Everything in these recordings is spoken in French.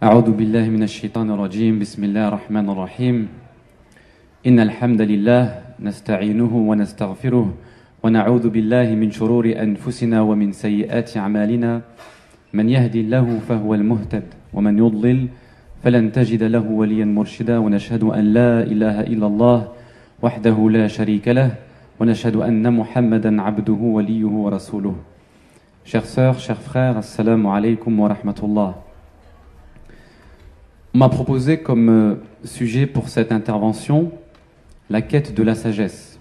أعوذ بالله من الشيطان الرجيم بسم الله الرحمن الرحيم إن الحمد لله نستعينه ونستغفره ونعوذ بالله من شرور أنفسنا ومن سيئات أعمالنا من يهدي الله فهو المهتد ومن يضلل فلن تجد له وليا مرشدا ونشهد أن لا إله إلا الله وحده لا شريك له ونشهد أن محمدا عبده وليه ورسوله. Chères sœurs, chers frères, assalamu alaikum wa rahmatullah. On m'a proposé comme sujet pour cette intervention la quête de la sagesse.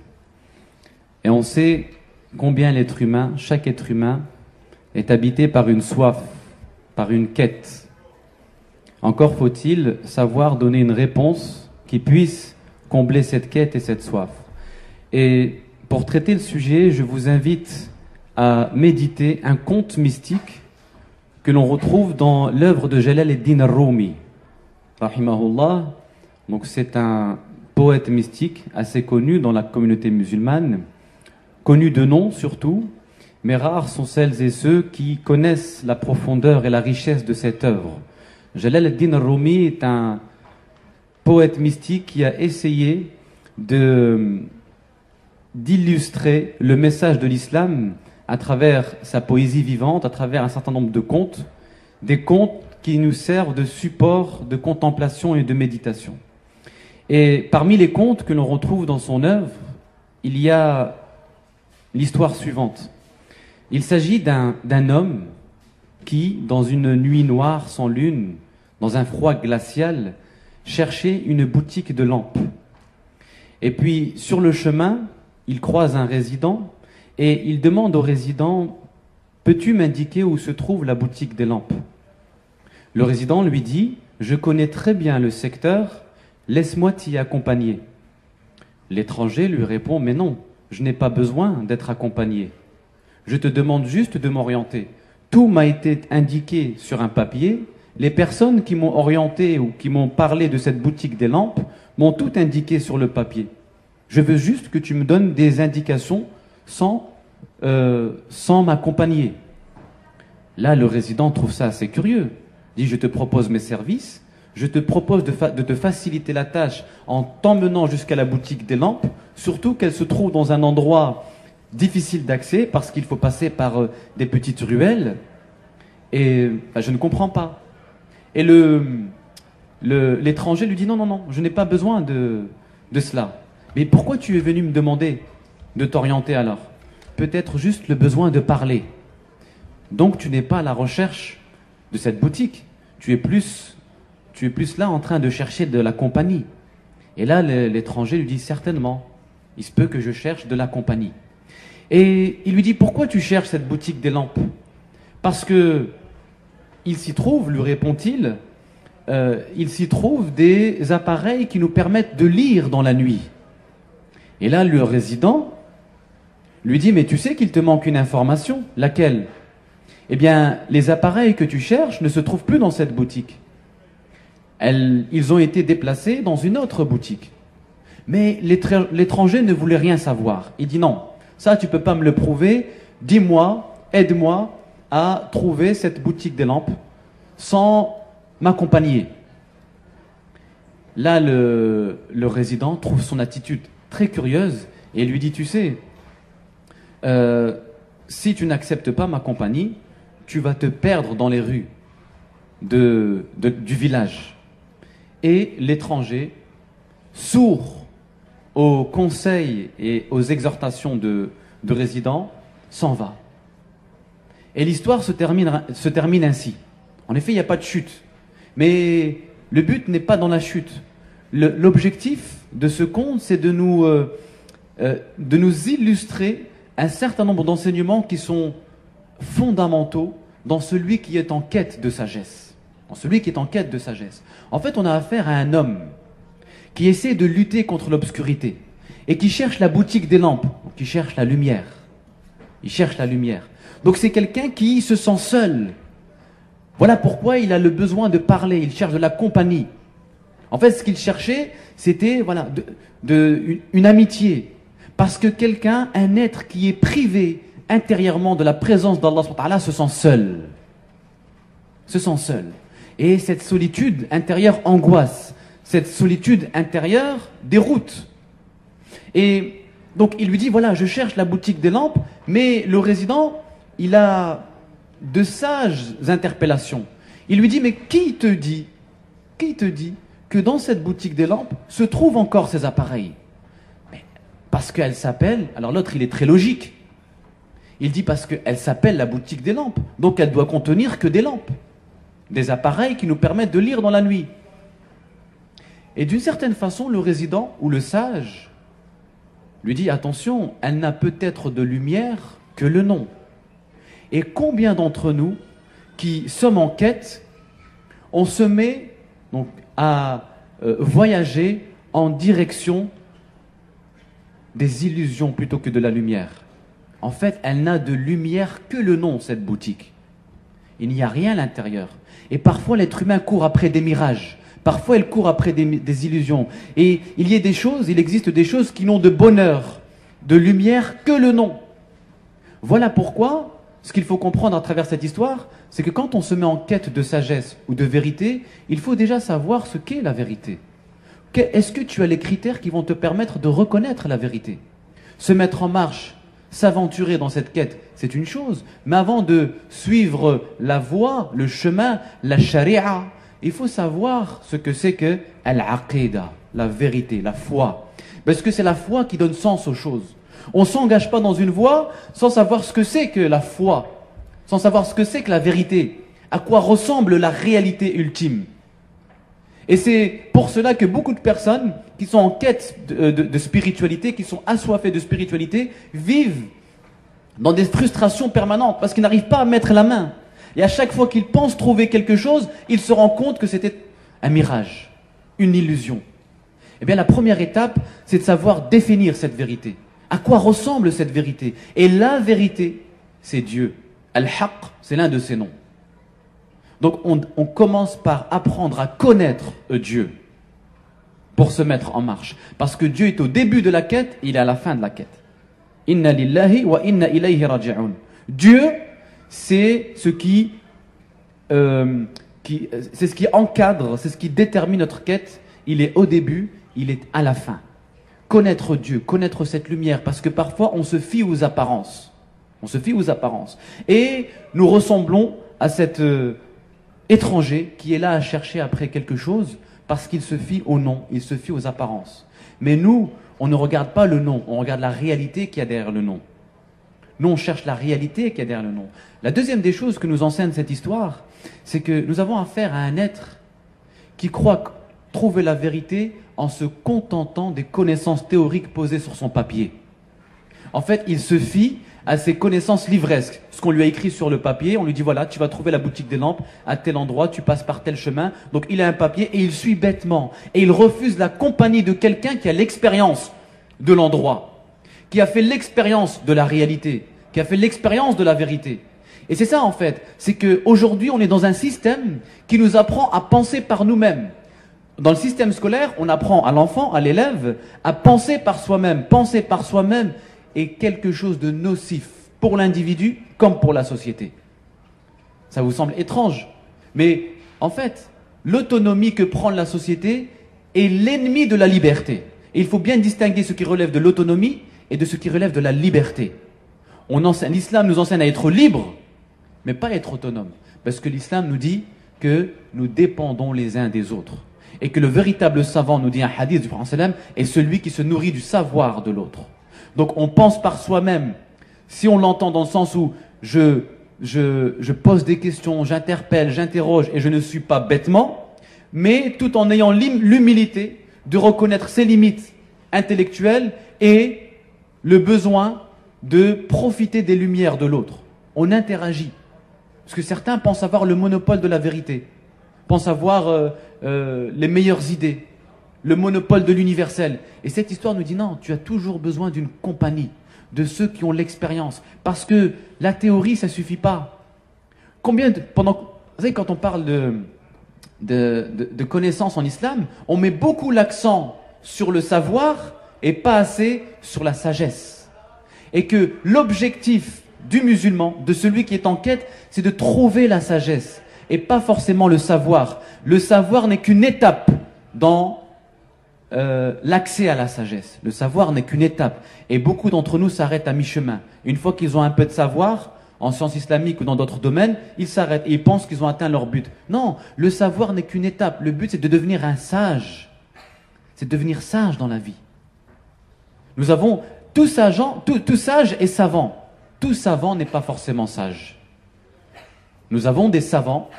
Et on sait combien l'être humain, chaque être humain, est habité par une soif, par une quête. Encore faut-il savoir donner une réponse qui puisse combler cette quête et cette soif. Et pour traiter le sujet, je vous invite à méditer un conte mystique que l'on retrouve dans l'œuvre de Jalal ad-Din al-Rumi, rahimahullah. Donc c'est un poète mystique assez connu dans la communauté musulmane, connu de nom surtout, mais rares sont celles et ceux qui connaissent la profondeur et la richesse de cette œuvre. Jalal ad-Din al-Rumi est un poète mystique qui a essayé d'illustrer le message de l'islam à travers sa poésie vivante, à travers un certain nombre de contes, des contes qui nous servent de support de contemplation et de méditation. Et parmi les contes que l'on retrouve dans son œuvre, il y a l'histoire suivante. Il s'agit d'un homme qui, dans une nuit noire sans lune, dans un froid glacial, cherchait une boutique de lampes. Et puis, sur le chemin, il croise un résident et il demande au résident « Peux-tu m'indiquer où se trouve la boutique des lampes ?» Le résident lui dit « Je connais très bien le secteur, laisse-moi t'y accompagner. » L'étranger lui répond « Mais non, je n'ai pas besoin d'être accompagné. Je te demande juste de m'orienter. Tout m'a été indiqué sur un papier. Les personnes qui m'ont orienté ou qui m'ont parlé de cette boutique des lampes m'ont tout indiqué sur le papier. Je veux juste que tu me donnes des indications sans m'accompagner. » Là, le résident trouve ça assez curieux. Il dit « Je te propose mes services, je te propose de te faciliter la tâche en t'emmenant jusqu'à la boutique des lampes, surtout qu'elle se trouve dans un endroit difficile d'accès parce qu'il faut passer par des petites ruelles. Et je ne comprends pas. » Et l'étranger lui dit « Non, non, non, je n'ai pas besoin de cela. Mais pourquoi tu es venu me demander de t'orienter alors? Peut-être juste le besoin de parler. Donc tu n'es pas à la recherche de cette boutique. Tu es plus là en train de chercher de la compagnie. » Et là, l'étranger lui dit « Certainement, il se peut que je cherche de la compagnie. » Et il lui dit « Pourquoi tu cherches cette boutique des lampes? » Parce que il s'y trouve, lui répond-il, il s'y trouve des appareils qui nous permettent de lire dans la nuit. Et là, le résident lui dit « Mais tu sais qu'il te manque une information. Laquelle? » Eh bien, les appareils que tu cherches ne se trouvent plus dans cette boutique. Ils ont été déplacés dans une autre boutique. Mais l'étranger ne voulait rien savoir. Il dit « Non, ça tu ne peux pas me le prouver. Dis-moi, aide-moi à trouver cette boutique des lampes sans m'accompagner. » Là, le résident trouve son attitude très curieuse et lui dit « Tu sais, si tu n'acceptes pas ma compagnie, tu vas te perdre dans les rues du village. » Et l'étranger, sourd aux conseils et aux exhortations de résident, s'en va. Et l'histoire se termine ainsi. En effet, il n'y a pas de chute. Mais le but n'est pas dans la chute. L'objectif de ce conte, c'est de nous illustrer un certain nombre d'enseignements qui sont fondamentaux dans celui qui est en quête de sagesse. Dans celui qui est en quête de sagesse. En fait, on a affaire à un homme qui essaie de lutter contre l'obscurité et qui cherche la boutique des lampes, qui cherche la lumière. Il cherche la lumière. Donc c'est quelqu'un qui se sent seul. Voilà pourquoi il a le besoin de parler, il cherche de la compagnie. En fait, ce qu'il cherchait, c'était une amitié. Parce que quelqu'un, un être qui est privé intérieurement de la présence d'Allah, se sent seul. Se sent seul. Et cette solitude intérieure angoisse. Cette solitude intérieure déroute. Et donc il lui dit, voilà, je cherche la boutique des lampes, mais le résident, il a de sages interpellations. Il lui dit, mais qui te dit que dans cette boutique des lampes se trouvent encore ces appareils? Mais parce qu'elle s'appelle, alors l'autre il est très logique, il dit parce qu'elle s'appelle la boutique des lampes, donc elle doit contenir que des lampes, des appareils qui nous permettent de lire dans la nuit. Et d'une certaine façon, le résident ou le sage lui dit, attention, elle n'a peut-être de lumière que le nom. Et combien d'entre nous qui sommes en quête, on se met donc à voyager en direction des illusions plutôt que de la lumière. En fait, elle n'a de lumière que le nom, cette boutique. Il n'y a rien à l'intérieur. Et parfois, l'être humain court après des mirages. Parfois, il court après des illusions. Et il existe des choses qui n'ont de bonheur, de lumière que le nom. Voilà pourquoi, ce qu'il faut comprendre à travers cette histoire, c'est que quand on se met en quête de sagesse ou de vérité, il faut déjà savoir ce qu'est la vérité. Est-ce que tu as les critères qui vont te permettre de reconnaître la vérité? Se mettre en marche, s'aventurer dans cette quête, c'est une chose. Mais avant de suivre la voie, le chemin, la sharia, il faut savoir ce que c'est que al-aqida, la vérité, la foi. Parce que c'est la foi qui donne sens aux choses. On ne s'engage pas dans une voie sans savoir ce que c'est que la foi, sans savoir ce que c'est que la vérité, à quoi ressemble la réalité ultime. Et c'est pour cela que beaucoup de personnes qui sont en quête de spiritualité, qui sont assoiffées de spiritualité, vivent dans des frustrations permanentes parce qu'ils n'arrivent pas à mettre la main. Et à chaque fois qu'ils pensent trouver quelque chose, ils se rendent compte que c'était un mirage, une illusion. Eh bien, la première étape, c'est de savoir définir cette vérité. À quoi ressemble cette vérité? Et la vérité, c'est Dieu. Al-Haqq, c'est l'un de ses noms. Donc, on commence par apprendre à connaître Dieu pour se mettre en marche. Parce que Dieu est au début de la quête, il est à la fin de la quête. Inna lillahi wa inna ilayhi raji'un. Dieu, c'est ce qui encadre, c'est ce qui détermine notre quête. Il est au début, il est à la fin. Connaître Dieu, connaître cette lumière, parce que parfois on se fie aux apparences. On se fie aux apparences. Et nous ressemblons à cet étranger qui est là à chercher après quelque chose parce qu'il se fie au nom, il se fie aux apparences. Mais nous, on ne regarde pas le nom, on regarde la réalité qu'il y a derrière le nom. Nous, on cherche la réalité qu'il y a derrière le nom. La deuxième des choses que nous enseigne cette histoire, c'est que nous avons affaire à un être qui croit trouver la vérité en se contentant des connaissances théoriques posées sur son papier. En fait, il se fie à ses connaissances livresques. Ce qu'on lui a écrit sur le papier, on lui dit voilà, tu vas trouver la boutique des lampes à tel endroit, tu passes par tel chemin. Donc il a un papier et il suit bêtement. Et il refuse la compagnie de quelqu'un qui a l'expérience de l'endroit, qui a fait l'expérience de la réalité, qui a fait l'expérience de la vérité. Et c'est ça en fait, c'est qu'aujourd'hui on est dans un système qui nous apprend à penser par nous-mêmes. Dans le système scolaire, on apprend à l'enfant, à l'élève, à penser par soi-même. Penser par soi-même est quelque chose de nocif pour l'individu comme pour la société. Ça vous semble étrange, mais en fait, l'autonomie que prend la société est l'ennemi de la liberté. Et il faut bien distinguer ce qui relève de l'autonomie et de ce qui relève de la liberté. L'islam nous enseigne à être libre, mais pas à être autonome. Parce que l'islam nous dit que nous dépendons les uns des autres. Et que le véritable savant, nous dit un hadith du prophète sallam, est celui qui se nourrit du savoir de l'autre. Donc on pense par soi-même. Si on l'entend dans le sens où je pose des questions, j'interpelle, j'interroge et je ne suis pas bêtement, mais tout en ayant l'humilité de reconnaître ses limites intellectuelles et le besoin de profiter des lumières de l'autre. On interagit. Parce que certains pensent avoir le monopole de la vérité, pensent avoir les meilleures idées, le monopole de l'universel. Et cette histoire nous dit non, tu as toujours besoin d'une compagnie, de ceux qui ont l'expérience. Parce que la théorie, ça ne suffit pas. Vous savez, quand on parle de connaissances en islam, on met beaucoup l'accent sur le savoir et pas assez sur la sagesse. Et que l'objectif du musulman, de celui qui est en quête, c'est de trouver la sagesse. et pas forcément le savoir. Le savoir n'est qu'une étape dans l'accès à la sagesse. Le savoir n'est qu'une étape. Et beaucoup d'entre nous s'arrêtent à mi-chemin. Une fois qu'ils ont un peu de savoir, en sciences islamiques ou dans d'autres domaines, ils s'arrêtent et ils pensent qu'ils ont atteint leur but. Non, le savoir n'est qu'une étape. Le but, c'est de devenir un sage. C'est de devenir sage dans la vie. Nous avons tout sage et savant. Tout savant n'est pas forcément sage. Nous avons des savants,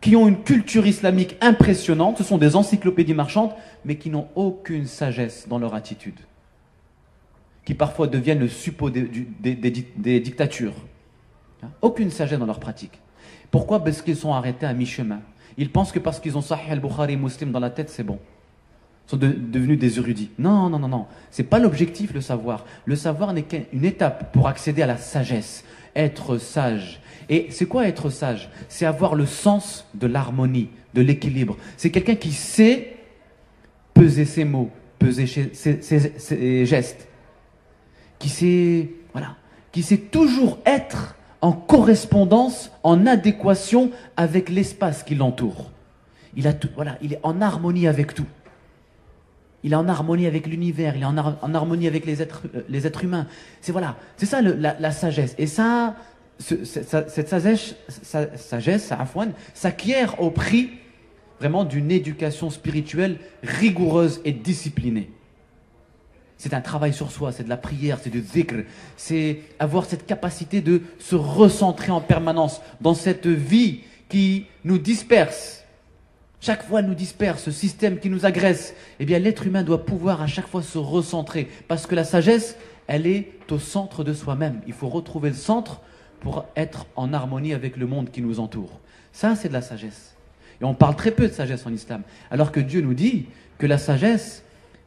qui ont une culture islamique impressionnante, ce sont des encyclopédies marchandes, mais qui n'ont aucune sagesse dans leur attitude, qui parfois deviennent le suppôt des dictatures. Aucune sagesse dans leur pratique. Pourquoi? Parce qu'ils sont arrêtés à mi-chemin. Ils pensent que parce qu'ils ont Sahih al-Bukhari et Muslim dans la tête, c'est bon. Ils sont devenus des érudits. Non, non, non, non. C'est pas l'objectif, le savoir. Le savoir n'est qu'une étape pour accéder à la sagesse. Être sage. Et c'est quoi être sage? C'est avoir le sens de l'harmonie, de l'équilibre. C'est quelqu'un qui sait peser ses mots, peser ses gestes, qui sait toujours être en correspondance, en adéquation avec l'espace qui l'entoure. Il est en harmonie avec tout. Il est en harmonie avec l'univers, il est en harmonie avec les êtres humains. C'est ça la sagesse. Et ça, cette sagesse s'acquiert au prix vraiment d'une éducation spirituelle rigoureuse et disciplinée. C'est un travail sur soi, c'est de la prière, c'est du dhikr, c'est avoir cette capacité de se recentrer en permanence dans cette vie qui nous disperse. Chaque fois, elle nous disperse, ce système qui nous agresse. Eh bien, l'être humain doit pouvoir à chaque fois se recentrer. Parce que la sagesse, elle est au centre de soi-même. Il faut retrouver le centre pour être en harmonie avec le monde qui nous entoure. Ça, c'est de la sagesse. Et on parle très peu de sagesse en islam. Alors que Dieu nous dit que la sagesse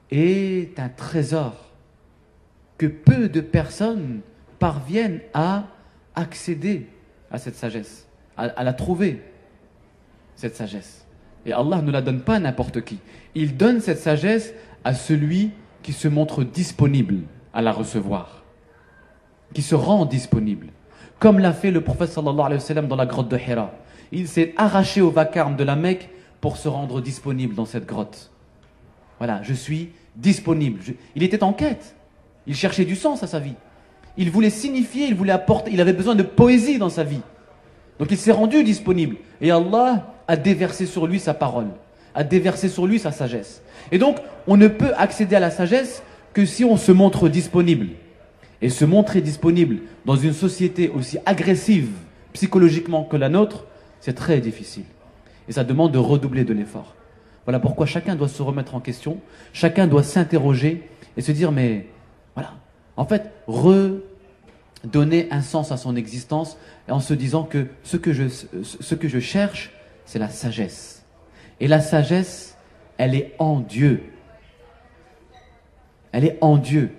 est un trésor. Que peu de personnes parviennent à accéder à cette sagesse, à la trouver, cette sagesse. Et Allah ne la donne pas à n'importe qui. Il donne cette sagesse à celui qui se montre disponible à la recevoir, qui se rend disponible. Comme l'a fait le prophète sallallahu alayhi wa sallam dans la grotte de Hira. Il s'est arraché au vacarme de la Mecque pour se rendre disponible dans cette grotte. Voilà, je suis disponible. Il était en quête. Il cherchait du sens à sa vie. Il voulait signifier, il voulait apporter, il avait besoin de poésie dans sa vie. Donc il s'est rendu disponible. Et Allah a déversé sur lui sa parole, a déversé sur lui sa sagesse. Et donc, on ne peut accéder à la sagesse que si on se montre disponible. Et se montrer disponible dans une société aussi agressive psychologiquement que la nôtre, c'est très difficile. Et ça demande de redoubler de l'effort. Voilà pourquoi chacun doit se remettre en question, chacun doit s'interroger et se dire, mais voilà, en fait, redonner un sens à son existence en se disant que ce que je cherche, c'est la sagesse. Et la sagesse, elle est en Dieu. Elle est en Dieu.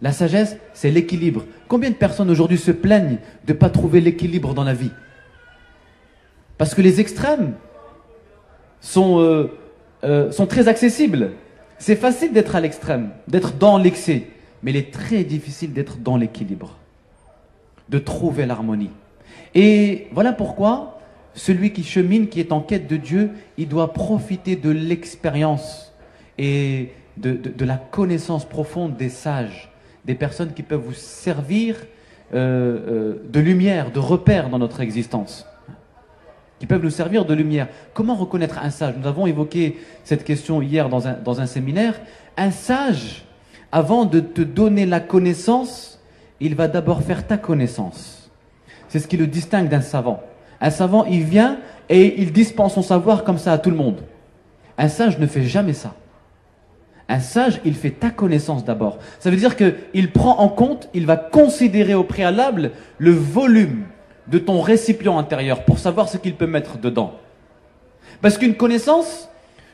La sagesse, c'est l'équilibre. Combien de personnes aujourd'hui se plaignent de ne pas trouver l'équilibre dans la vie? Parce que les extrêmes sont très accessibles. C'est facile d'être à l'extrême, d'être dans l'excès. Mais il est très difficile d'être dans l'équilibre, de trouver l'harmonie. Et voilà pourquoi celui qui chemine, qui est en quête de Dieu, il doit profiter de l'expérience et de la connaissance profonde des sages, des personnes qui peuvent vous servir de lumière, de repère dans notre existence, qui peuvent nous servir de lumière. Comment reconnaître un sage? Nous avons évoqué cette question hier dans un séminaire. Un sage, avant de te donner la connaissance, il va d'abord faire ta connaissance. C'est ce qui le distingue d'un savant. Un savant, il vient et il dispense son savoir comme ça à tout le monde. Un sage ne fait jamais ça. Un sage, il fait ta connaissance d'abord. Ça veut dire qu'il prend en compte, il va considérer au préalable le volume de ton récipient intérieur pour savoir ce qu'il peut mettre dedans. Parce qu'une connaissance,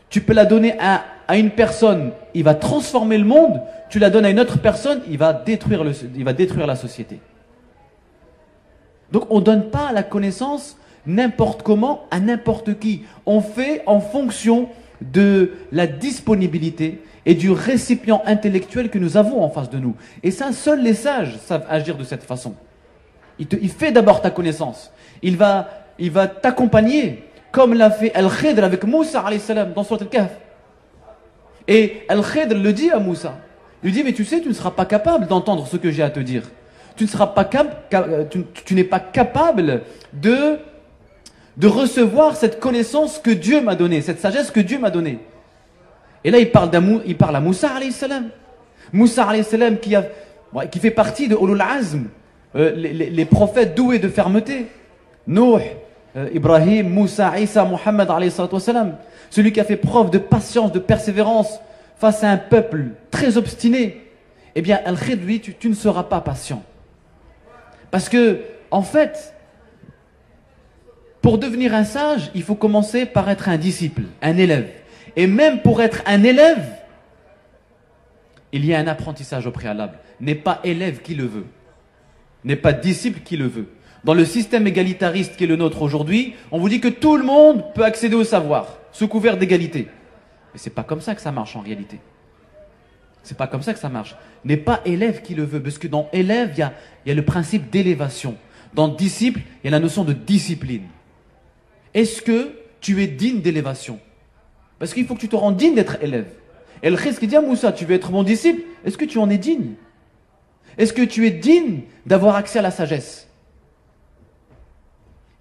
tu peux la donner à une personne, il va transformer le monde. Tu la donnes à une autre personne, il va détruire la société. Donc on ne donne pas la connaissance n'importe comment à n'importe qui. On fait en fonction de la disponibilité et du récipient intellectuel que nous avons en face de nous. Et ça, seuls les sages savent agir de cette façon. Il fait d'abord ta connaissance. Il va il va t'accompagner, comme l'a fait Al-Khidr avec Moussa alayhi salam dans Sourate Al-Kahf. Et Al-Khidr le dit à Moussa. Il lui dit, mais tu sais, tu ne seras pas capable d'entendre ce que j'ai à te dire. Tu n'es pas capable de recevoir cette connaissance que Dieu m'a donnée, cette sagesse que Dieu m'a donnée. Et là, il parle à Moussa alayhi salam. Moussa alayhi salam qui fait partie de Ulul Azm, les prophètes doués de fermeté. Nuh, Ibrahim, Moussa, Isa, Muhammad alayhi salam. Celui qui a fait preuve de patience, de persévérance face à un peuple très obstiné. Eh bien, Al-Khidr, lui, tu ne seras pas patient. Parce que, en fait, pour devenir un sage, il faut commencer par être un disciple, un élève. Et même pour être un élève, il y a un apprentissage au préalable. N'est pas élève qui le veut. N'est pas disciple qui le veut. Dans le système égalitariste qui est le nôtre aujourd'hui, on vous dit que tout le monde peut accéder au savoir, sous couvert d'égalité. Mais c'est pas comme ça que ça marche en réalité. C'est pas comme ça que ça marche. N'est pas élève qui le veut, parce que dans élève, il y a le principe d'élévation. Dans disciple, il y a la notion de discipline. Est-ce que tu es digne d'élévation? Parce qu'il faut que tu te rendes digne d'être élève. Et le Khidr qui dit à Moussa, tu veux être mon disciple? Est-ce que tu en es digne? Est-ce que tu es digne d'avoir accès à la sagesse?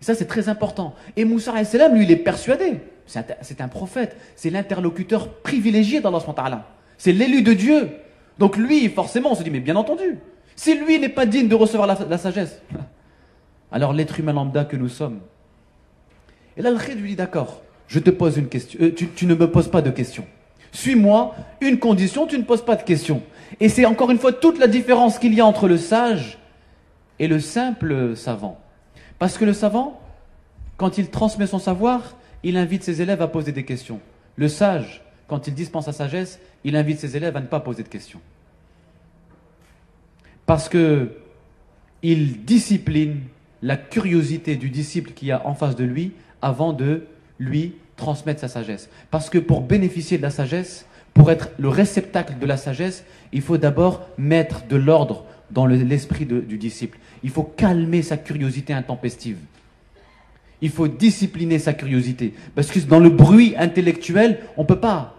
Et ça, c'est très important. Et Moussa alayhi salam, lui, il est persuadé. C'est un prophète. C'est l'interlocuteur privilégié d'Allah subhanahu wa ta'ala. C'est l'élu de Dieu. Donc lui, forcément, on se dit, mais bien entendu, si lui n'est pas digne de recevoir la sagesse, alors l'être humain lambda que nous sommes. Et là, le Khidr lui dit, d'accord, je te pose une question. Tu ne me poses pas de questions. Suis-moi, une condition, tu ne poses pas de questions. Et c'est encore une fois toute la différence qu'il y a entre le sage et le simple savant. Parce que le savant, quand il transmet son savoir, il invite ses élèves à poser des questions. Le sage, quand il dispense sa sagesse, il invite ses élèves à ne pas poser de questions. Parce que il discipline la curiosité du disciple qui a en face de lui avant de lui transmettre sa sagesse. Parce que pour bénéficier de la sagesse, pour être le réceptacle de la sagesse, il faut d'abord mettre de l'ordre dans l'esprit du disciple. Il faut calmer sa curiosité intempestive. Il faut discipliner sa curiosité. Parce que dans le bruit intellectuel, on ne peut pas.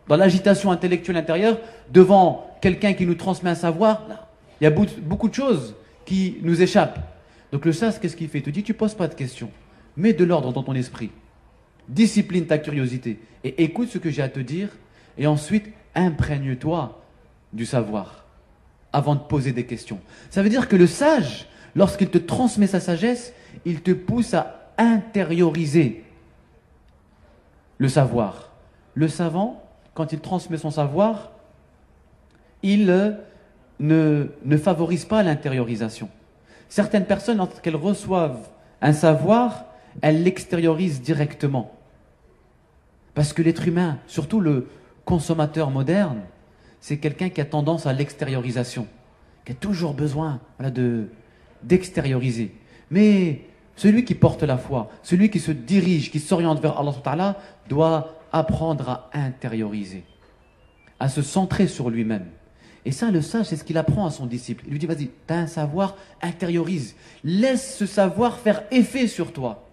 Dans l'agitation intellectuelle intérieure, devant quelqu'un qui nous transmet un savoir, il y a beaucoup de choses qui nous échappent. Donc le sage, qu'est-ce qu'il fait? Il te dit, tu ne poses pas de questions. Mets de l'ordre dans ton esprit. Discipline ta curiosité. Et écoute ce que j'ai à te dire. Et ensuite, imprègne-toi du savoir avant de poser des questions. Ça veut dire que le sage, lorsqu'il te transmet sa sagesse, il te pousse à intérioriser le savoir. Le savant, quand il transmet son savoir, il ne favorise pas l'intériorisation. Certaines personnes, lorsqu'elles reçoivent un savoir, elles l'extériorisent directement. Parce que l'être humain, surtout le consommateur moderne, c'est quelqu'un qui a tendance à l'extériorisation, qui a toujours besoin d'extérioriser. Mais celui qui porte la foi, celui qui se dirige, qui s'oriente vers Allah subhanahu wa ta'ala, doit apprendre à intérioriser, à se centrer sur lui-même. Et ça, le sage, c'est ce qu'il apprend à son disciple. Il lui dit, vas-y, tu as un savoir, intériorise. Laisse ce savoir faire effet sur toi,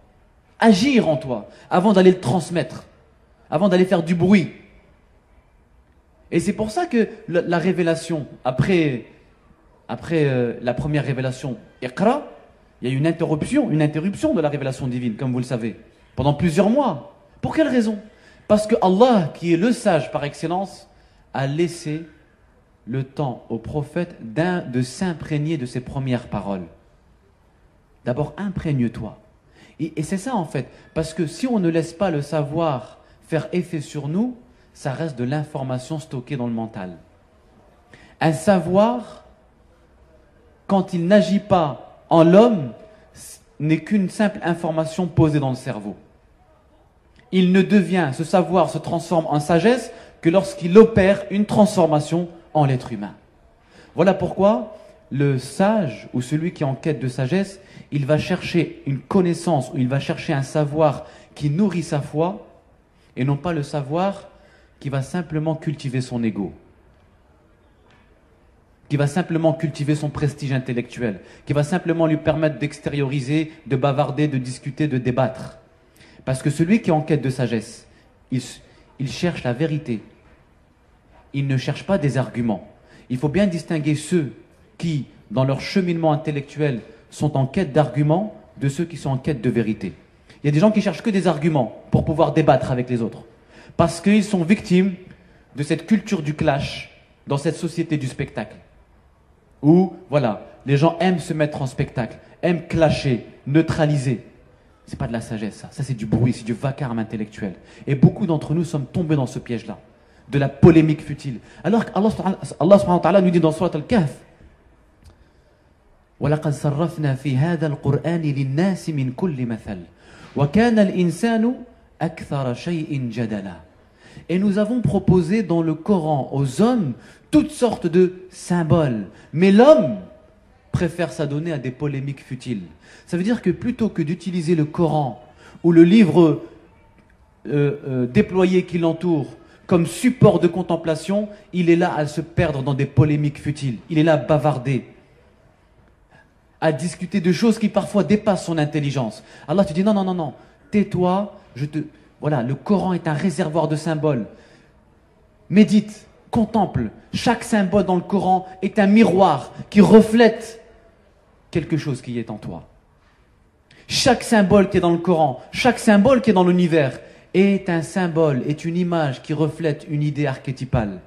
agir en toi, avant d'aller le transmettre, avant d'aller faire du bruit. Et c'est pour ça que la révélation, après la première révélation, Iqra, il y a eu une interruption de la révélation divine, comme vous le savez, pendant plusieurs mois. Pour quelle raison? Parce que Allah, qui est le sage par excellence, a laissé le temps au prophète de s'imprégner de ses premières paroles. D'abord, imprègne-toi. Et c'est ça en fait, parce que si on ne laisse pas le savoir faire effet sur nous, ça reste de l'information stockée dans le mental. Un savoir, quand il n'agit pas en l'homme, n'est qu'une simple information posée dans le cerveau. Il ne devient, ce savoir se transforme en sagesse que lorsqu'il opère une transformation en l'être humain. Voilà pourquoi le sage ou celui qui est en quête de sagesse, il va chercher une connaissance ou il va chercher un savoir qui nourrit sa foi et non pas le savoir qui va simplement cultiver son ego. qui va simplement cultiver son prestige intellectuel, qui va simplement lui permettre d'extérioriser, de bavarder, de discuter, de débattre. Parce que celui qui est en quête de sagesse, il cherche la vérité. Il ne cherche pas des arguments. Il faut bien distinguer ceux qui, dans leur cheminement intellectuel, sont en quête d'arguments de ceux qui sont en quête de vérité. Il y a des gens qui cherchent que des arguments pour pouvoir débattre avec les autres. Parce qu'ils sont victimes de cette culture du clash dans cette société du spectacle. Où, voilà, les gens aiment se mettre en spectacle, aiment clasher, neutraliser. C'est pas de la sagesse, ça. Ça, c'est du bruit, c'est du vacarme intellectuel. Et beaucoup d'entre nous sommes tombés dans ce piège-là, de la polémique futile. Alors qu'Allah subhanahu wa ta'ala nous dit dans Surat Al-Kahf, وَلَقَدْ صَرَّفْنَا فِي هَذَا الْقُرْآنِ لِلنَّاسِ مِنْ كُلِّ مَثَلٍ وَكَانَ الْإِنسَانُ أَكْثَرَ شَيْءٍ جَدَلًا. Et nous avons proposé dans le Coran aux hommes toutes sortes de symboles. Mais l'homme préfère s'adonner à des polémiques futiles. Ça veut dire que plutôt que d'utiliser le Coran ou le livre déployé qui l'entoure comme support de contemplation, il est là à se perdre dans des polémiques futiles. Il est là à bavarder, à discuter de choses qui parfois dépassent son intelligence. Allah te dit non, non, non, non, tais-toi, voilà, le Coran est un réservoir de symboles. Médite, contemple. Chaque symbole dans le Coran est un miroir qui reflète quelque chose qui est en toi. Chaque symbole qui est dans le Coran, chaque symbole qui est dans l'univers est un symbole, est une image qui reflète une idée archétypale,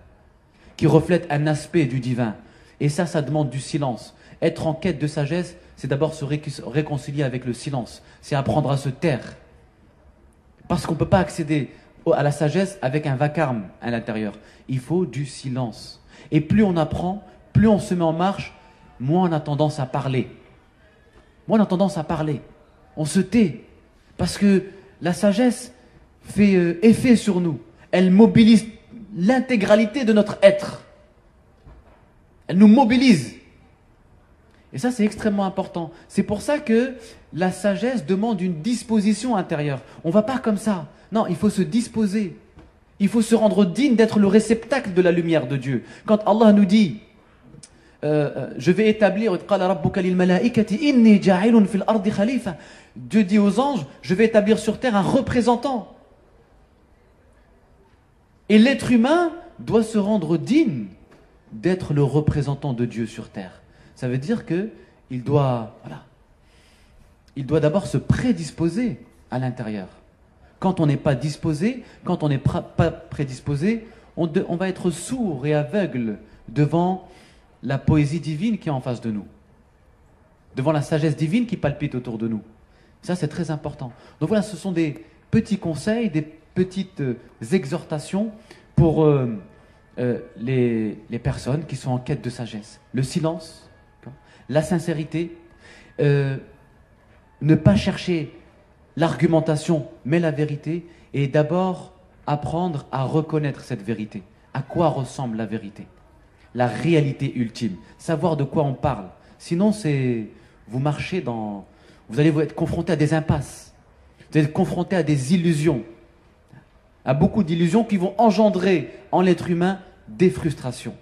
qui reflète un aspect du divin. Et ça demande du silence. Être en quête de sagesse, c'est d'abord se réconcilier avec le silence. C'est apprendre à se taire. Parce qu'on ne peut pas accéder à la sagesse avec un vacarme à l'intérieur. Il faut du silence. Et plus on apprend, plus on se met en marche, moins on a tendance à parler. Moins on a tendance à parler. On se tait. Parce que la sagesse fait effet sur nous. Elle mobilise l'intégralité de notre être. Elle nous mobilise. Et ça, c'est extrêmement important. C'est pour ça que la sagesse demande une disposition intérieure. On ne va pas comme ça. Non, il faut se disposer. Il faut se rendre digne d'être le réceptacle de la lumière de Dieu. Quand Allah nous dit je vais établir, Dieu dit aux anges, je vais établir sur terre un représentant. Et l'être humain doit se rendre digne d'être le représentant de Dieu sur terre. Ça veut dire qu'il doit, il doit d'abord se prédisposer à l'intérieur. Quand on n'est pas disposé, quand on n'est pas prédisposé, on va être sourd et aveugle devant la poésie divine qui est en face de nous, devant la sagesse divine qui palpite autour de nous. Ça, c'est très important. Donc voilà, ce sont des petits conseils, des petites exhortations pour les personnes qui sont en quête de sagesse. Le silence, la sincérité, ne pas chercher l'argumentation, mais la vérité, et d'abord apprendre à reconnaître cette vérité. À quoi ressemble la vérité? La réalité ultime. Savoir de quoi on parle. Sinon, vous marchez dans... Vous allez être confronté à des impasses. Vous allez être confronté à des illusions. À beaucoup d'illusions qui vont engendrer en l'être humain des frustrations.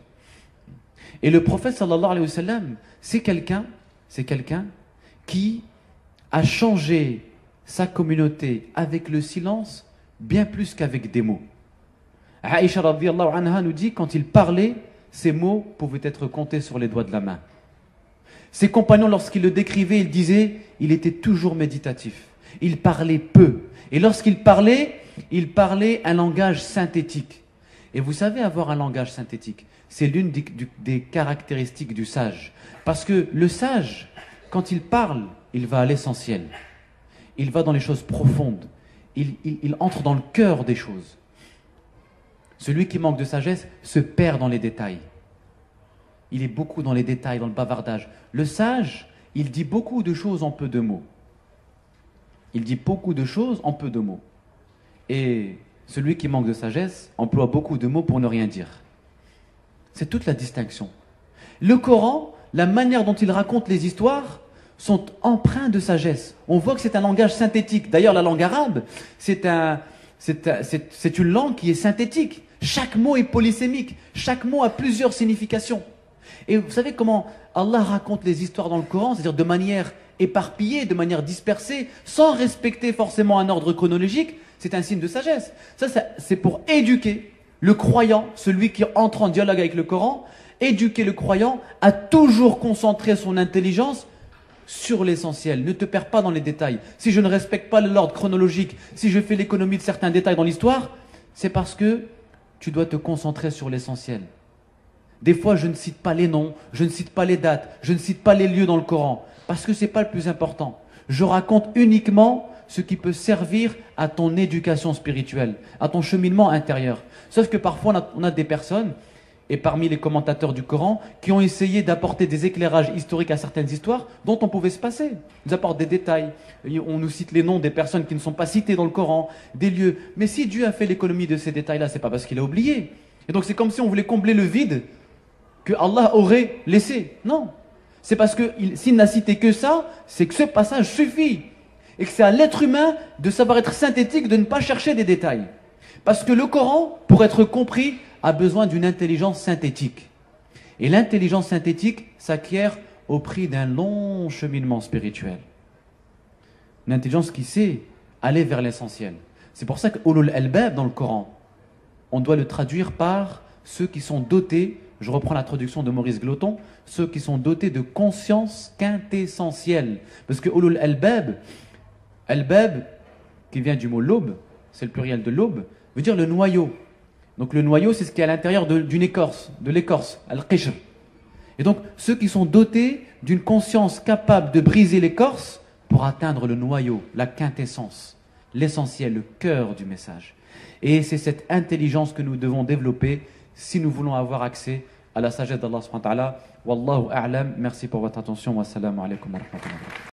Et le prophète sallallahu alayhi wa sallam, c'est quelqu'un qui a changé sa communauté avec le silence bien plus qu'avec des mots. Aïcha radhiyallahu anha nous dit, quand il parlait, ces mots pouvaient être comptés sur les doigts de la main. Ses compagnons, lorsqu'ils le décrivaient, ils disaient, il était toujours méditatif. Il parlait peu. Et lorsqu'il parlait un langage synthétique. Et vous savez, avoir un langage synthétique, c'est l'une des caractéristiques du sage. Parce que le sage, quand il parle, il va à l'essentiel. Il va dans les choses profondes. Il entre dans le cœur des choses. Celui qui manque de sagesse se perd dans les détails. Il est beaucoup dans les détails, dans le bavardage. Le sage, il dit beaucoup de choses en peu de mots. Il dit beaucoup de choses en peu de mots. Et celui qui manque de sagesse emploie beaucoup de mots pour ne rien dire. C'est toute la distinction. Le Coran, la manière dont il raconte les histoires, sont empreints de sagesse. On voit que c'est un langage synthétique. D'ailleurs, la langue arabe, c'est une langue qui est synthétique. Chaque mot est polysémique. Chaque mot a plusieurs significations. Et vous savez comment Allah raconte les histoires dans le Coran, c'est-à-dire de manière éparpillée, de manière dispersée, sans respecter forcément un ordre chronologique, c'est un signe de sagesse. Ça c'est pour éduquer le croyant, celui qui entre en dialogue avec le Coran, éduquer le croyant à toujours concentrer son intelligence sur l'essentiel. Ne te perds pas dans les détails. Si je ne respecte pas l'ordre chronologique, si je fais l'économie de certains détails dans l'histoire, c'est parce que tu dois te concentrer sur l'essentiel. Des fois, je ne cite pas les noms, je ne cite pas les dates, je ne cite pas les lieux dans le Coran, parce que ce n'est pas le plus important. Je raconte uniquement ce qui peut servir à ton éducation spirituelle, à ton cheminement intérieur. Sauf que parfois, on a des personnes, et parmi les commentateurs du Coran, qui ont essayé d'apporter des éclairages historiques à certaines histoires dont on pouvait se passer. Ils nous apportent des détails, on nous cite les noms des personnes qui ne sont pas citées dans le Coran, des lieux. Mais si Dieu a fait l'économie de ces détails-là, c'est pas parce qu'il a oublié. Et donc c'est comme si on voulait combler le vide que Allah aurait laissé. Non. C'est parce que s'il n'a cité que ça, c'est que ce passage suffit. Et que c'est à l'être humain de savoir être synthétique, de ne pas chercher des détails. Parce que le Coran, pour être compris, a besoin d'une intelligence synthétique. Et l'intelligence synthétique s'acquiert au prix d'un long cheminement spirituel. Une intelligence qui sait aller vers l'essentiel. C'est pour ça que Ulul Albab dans le Coran, on doit le traduire par ceux qui sont dotés, je reprends la traduction de Maurice Gloton, ceux qui sont dotés de conscience quintessentielle. Parce que Ulul Albab, Albab, qui vient du mot l'aube, c'est le pluriel de l'aube, veut dire le noyau. Donc le noyau, c'est ce qui est à l'intérieur d'une écorce, de l'écorce, al-qishr. Et donc ceux qui sont dotés d'une conscience capable de briser l'écorce pour atteindre le noyau, la quintessence, l'essentiel, le cœur du message. Et c'est cette intelligence que nous devons développer si nous voulons avoir accès à la sagesse d'Allah subhanahu wa ta'ala. Wallahu a'lam. Merci pour votre attention. Wassalamu alaikum wa rahmatullahi.